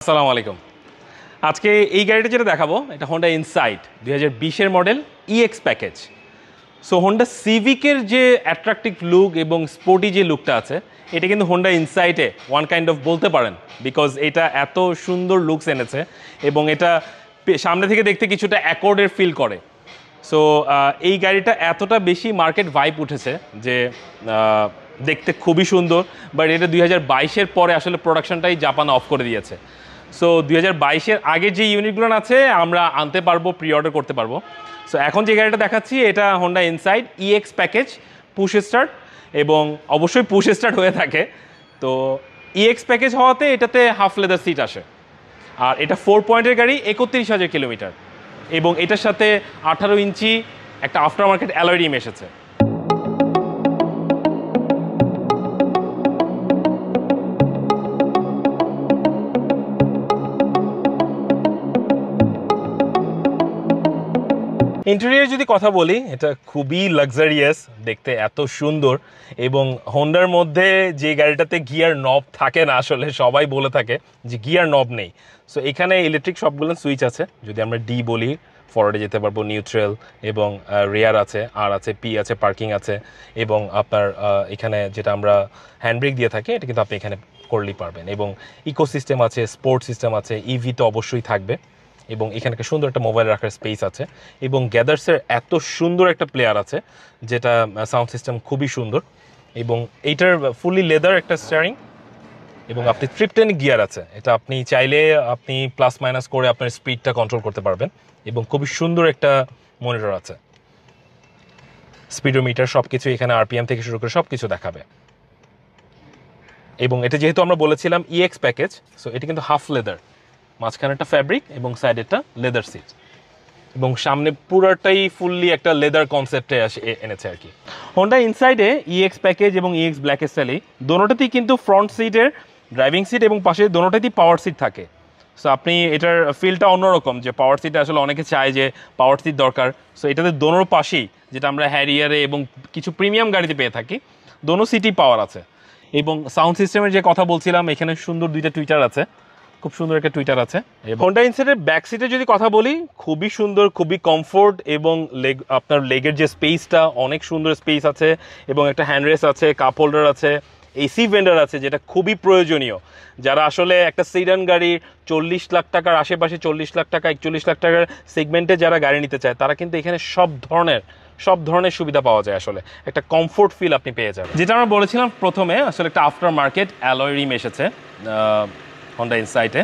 আসসালামু আলাইকুম। আজকে এই গাড়িটা যেটা দেখাবো এটা হোন্ডা ইনসাইট 2020-এর model EX package. So Honda সিভিকের যে অ্যাট্রাকটিভ লুক এবং স্পোর্টি যে লুকটা আছে এটা কিন্তু হোন্ডা ইনসাইটে ওয়ান কাইন্ড অফ বলতে পারেন, বিকজ এটা এত সুন্দর লুকস এনেছে এবং এটা সামনে থেকে দেখতে কিছুটা অ্যাকর্ডের ফিল করে। সো এই গাড়িটা এতটা বেশি মার্কেট ভাইব উঠেছে যে দেখতে খুবই সুন্দর, বাট এটা 2022-এর পরে আসলে প্রোডাকশনটাই জাপান অফ করে দিয়েছে। সো 2022-এর আগে যে ইউনিটগুলো আছে আমরা আনতে পারবো, প্রি অর্ডার করতে পারবো। সো এখন যে গাড়িটা দেখাচ্ছি এটা Honda insight EX package, push start, এবং অবশ্যই পুশ স্টার্ট হয়ে থাকে। তো ইএক্স প্যাকেজ হওয়াতে এটাতে হাফ লেদার সিট আসে, আর এটা 4 পয়েন্টের গাড়ি, 31,000 কিলোমিটার, এবং এটার সাথে 18 ইঞ্চি একটা আফটার মার্কেট অ্যালয় রিম এসেছে। ইন্টেরিয়র যদি কথা বলি, এটা খুবই লাক্সারিয়াস, দেখতে এত সুন্দর, এবং হোন্ডার মধ্যে যে গাড়িটাতে গিয়ার নব থাকে না, আসলে সবাই বলে থাকে যে গিয়ার নব নেই। সো এখানে ইলেকট্রিক সবগুলো সুইচ আছে। যদি আমরা ডি বলি, ফরওয়ার্ডে যেতে পারবো, নিউট্রাল এবং রেয়ার আছে, আর আছে পি আছে, পার্কিং আছে, এবং আপনার এখানে যেটা আমরা হ্যান্ড ব্রেক দিয়ে থাকি এটা কিন্তু আপনি এখানে করলেই পারবেন। এবং ইকোসিস্টেম আছে, স্পোর্ট সিস্টেম আছে, ইভি তো অবশ্যই থাকবে, এবং এখানে একটা সুন্দর একটা মোবাইল রাখার স্পেস আছে, এবং গ্যাদার্সের এত সুন্দর একটা প্লেয়ার আছে যেটা সাউন্ড সিস্টেম খুবই সুন্দর, এবং এইটার ফুলি লেদার একটা স্টিয়ারিং, এবং আপনি ট্রিপটেন গিয়ার আছে, এটা আপনি চাইলে আপনি প্লাস মাইনাস করে আপনার স্পিডটা কন্ট্রোল করতে পারবেন, এবং খুবই সুন্দর একটা মনিটর আছে, স্পিডোমিটার, সব কিছু এখানে আরপিএম থেকে শুরু করে সব কিছু দেখাবে। এবং এটা যেহেতু আমরা বলেছিলাম ইএক্স প্যাকেজ, সো এটা কিন্তু হাফ লেদার, মাঝখানে একটা ফ্যাব্রিক এবং সাইডে একটা লেদার সিট, এবং সামনে পুরোটাই ফুললি একটা লেদার কনসেপ্টে এনেছে আর কি। হোন্ডা ইনসাইডে ইএক্স প্যাকেজ এবং ইএক্স ব্ল্যাক স্টাইলে দোনোটাতেই কিন্তু ফ্রন্ট সিটের ড্রাইভিং সিট এবং পাশে দোনোটাতেই পাওয়ার সিট থাকে। সো আপনি এটার ফিলটা অন্যরকম, যে পাওয়ার সিটে আসলে অনেকে চায় যে পাওয়ার সিট দরকার। সো এটাতে দোনোর পাশেই, যেটা আমরা হ্যারিয়ারে এবং কিছু প্রিমিয়াম গাড়িতে পেয়ে থাকি, দোনো সিটই পাওয়ার আছে। এবং সাউন্ড সিস্টেমের যে কথা বলছিলাম, এখানে সুন্দর দুইটা টুইটার আছে, খুব সুন্দর একটা টুইটার আছে। হোন্ডা ইনসাইটের ব্যাক সিটে যদি কথা বলি, খুবই সুন্দর, খুবই কমফোর্ট, এবং আপনার লেগের যে স্পেসটা অনেক সুন্দর স্পেস আছে, এবং একটা হ্যান্ডরেস্ট আছে, কাপ হোল্ডার আছে, এসি ভেন্ডার আছে, যেটা খুবই প্রয়োজনীয়। যারা আসলে একটা সিডান গাড়ি 40 লাখ টাকার আশেপাশে, 40 লাখ টাকা 41 লাখ টাকার সেগমেন্টে যারা গাড়ি নিতে চায়, তারা কিন্তু এখানে সব ধরনের সুবিধা পাওয়া যায়। আসলে একটা কমফোর্ট ফিল আপনি পেয়ে যাবেন। যেটা আমরা বলেছিলাম প্রথমে, আসলে একটা আফটার মার্কেট অ্যালয় রিম এসেছে হোন্ডা ইনসাইটে।